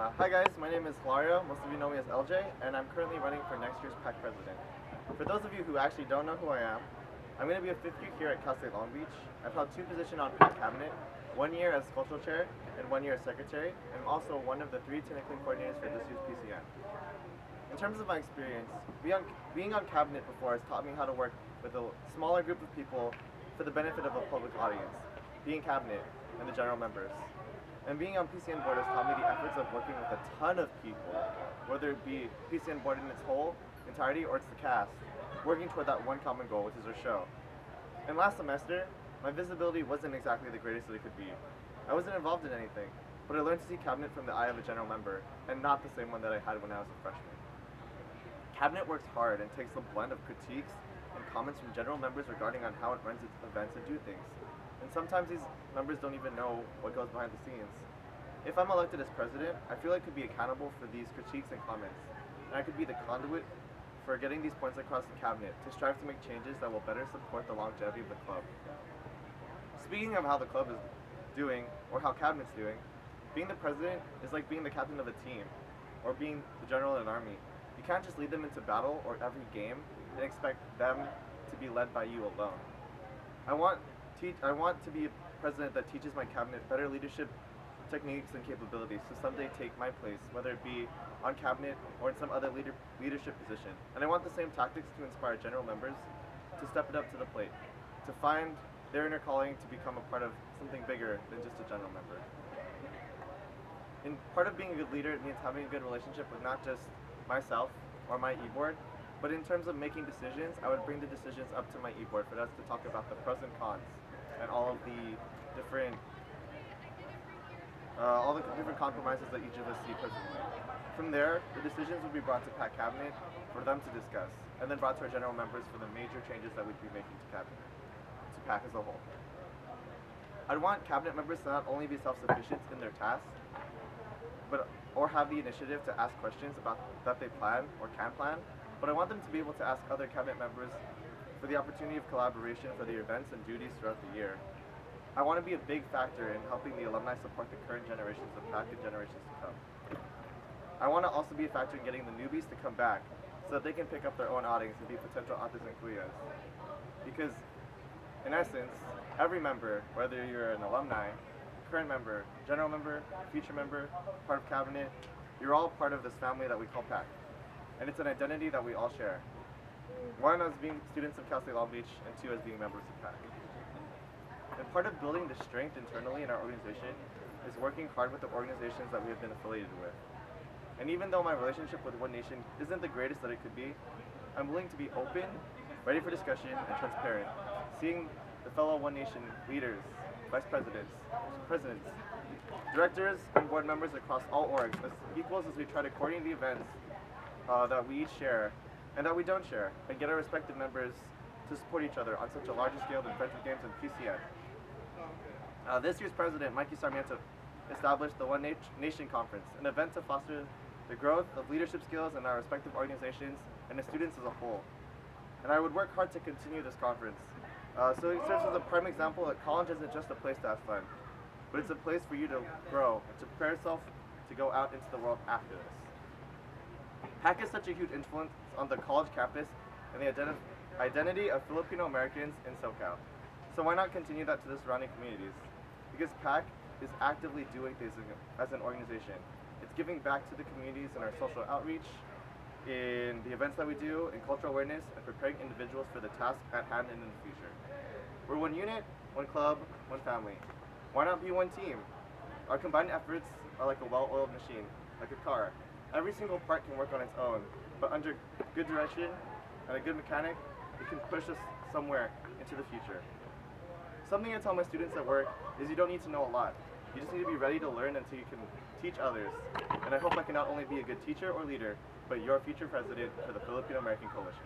Hi guys, my name is Hilario, most of you know me as LJ, and I'm currently running for next year's PAC president. For those of you who actually don't know who I am, I'm going to be a fifth year here at Cal State Long Beach. I've held two positions on PAC cabinet, 1 year as cultural chair and 1 year as secretary, and I'm also one of the 3 technical coordinators for this year's PCN. In terms of my experience, being on cabinet before has taught me how to work with a smaller group of people for the benefit of a public audience, being cabinet and the general members. And being on PCN board has taught me the efforts of working with a ton of people, whether it be PCN board in its whole entirety or it's the cast, working toward that one common goal, which is our show. And last semester, my visibility wasn't exactly the greatest that it could be. I wasn't involved in anything, but I learned to see cabinet from the eye of a general member, and not the same one that I had when I was a freshman. Cabinet works hard and takes a blend of critiques and comments from general members regarding on how it runs its events and do things. And sometimes these members don't even know what goes behind the scenes. If I'm elected as president, I feel I could be accountable for these critiques and comments, and I could be the conduit for getting these points across the cabinet to strive to make changes that will better support the longevity of the club. Speaking of how the club is doing, or how cabinet's doing, being the president is like being the captain of a team, or being the general in an army. You can't just lead them into battle or every game and expect them to be led by you alone. I want to be a president that teaches my cabinet better leadership techniques and capabilities to someday take my place, whether it be on cabinet or in some other leadership position. And I want the same tactics to inspire general members to step it up to the plate, to find their inner calling to become a part of something bigger than just a general member. And part of being a good leader, it means having a good relationship with not just myself or my e-board, but in terms of making decisions, I would bring the decisions up to my e-board for us to talk about the pros and cons and all of the different compromises that each of us see personally. From there, the decisions would be brought to PAC cabinet for them to discuss, and then brought to our general members for the major changes that we'd be making to cabinet, to PAC as a whole. I'd want cabinet members to not only be self-sufficient in their tasks, or have the initiative to ask questions about that they plan or can plan, but I want them to be able to ask other cabinet members for the opportunity of collaboration for their events and duties throughout the year. I want to be a big factor in helping the alumni support the current generations of PAC and generations to come. I want to also be a factor in getting the newbies to come back so that they can pick up their own audience and be potential ates and kuyas. Because, in essence, every member, whether you're an alumni, current member, general member, future member, part of cabinet, you're all part of this family that we call PAC. And it's an identity that we all share. 1 as being students of Cal State Long Beach, and 2 as being members of PAC. And part of building the strength internally in our organization is working hard with the organizations that we have been affiliated with. And even though my relationship with One Nation isn't the greatest that it could be, I'm willing to be open, ready for discussion, and transparent, seeing the fellow One Nation leaders, vice presidents, presidents, directors, and board members across all orgs as equals as we try to coordinate the events that we each share and that we don't share, and get our respective members to support each other on such a larger scale than Friends with Games and PCN. This year's president, Mikey Sarmiento, established the One Nation Conference, an event to foster the growth of leadership skills in our respective organizations and the students as a whole. And I would work hard to continue this conference. So it serves as a prime example that college isn't just a place to have fun, but it's a place for you to grow and to prepare yourself to go out into the world after this. PAC is such a huge influence on the college campus and the identity of Filipino Americans in SoCal. So why not continue that to the surrounding communities? Because PAC is actively doing things as an organization. It's giving back to the communities in our social outreach, in the events that we do, in cultural awareness, and preparing individuals for the task at hand and in the future. We're one unit, one club, one family. Why not be one team? Our combined efforts are like a well-oiled machine, like a car. Every single part can work on its own, but under good direction and a good mechanic, it can push us somewhere into the future. Something I tell my students at work is you don't need to know a lot. You just need to be ready to learn until you can teach others. And I hope I can not only be a good teacher or leader, but your future president for the Filipino American Coalition.